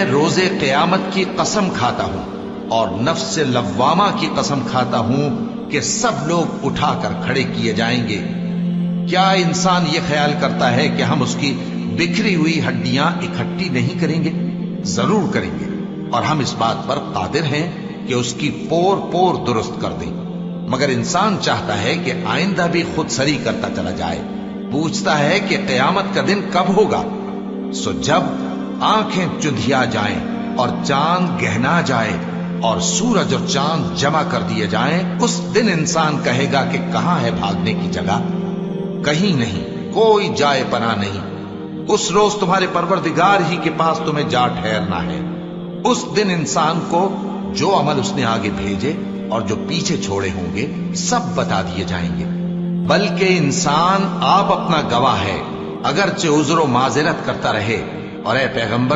रोजे क़यामत की कसम खाता हूं और नफ्स लव्वामा की कसम खाता हूं कि सब लोग उठाकर खड़े किए जाएंगे। क्या इंसान ये ख्याल करता है कि हम उसकी बिखरी हुई हड्डियां इकट्ठी नहीं करेंगे? जरूर करेंगे, और हम इस बात पर कादिर हैं कि उसकी पोर पोर दुरुस्त कर दें। मगर इंसान चाहता है कि आइंदा भी खुद सरी करता चला जाए। पूछता है कि क़यामत का दिन कब होगा। सो जब आंखें चुंधिया जाएं और चांद गहना जाए और सूरज और चांद जमा कर दिए जाएं, उस दिन इंसान कहेगा कि कहां है भागने की जगह? कहीं नहीं, कोई जाए पना नहीं। उस रोज तुम्हारे परवरदिगार ही के पास तुम्हें जा ठहरना है। उस दिन इंसान को जो अमल उसने आगे भेजे और जो पीछे छोड़े होंगे सब बता दिए जाएंगे। बल्कि इंसान आप अपना गवाह है, अगरचे उज़्र माज़िरत करता रहे। और ए पैगंबर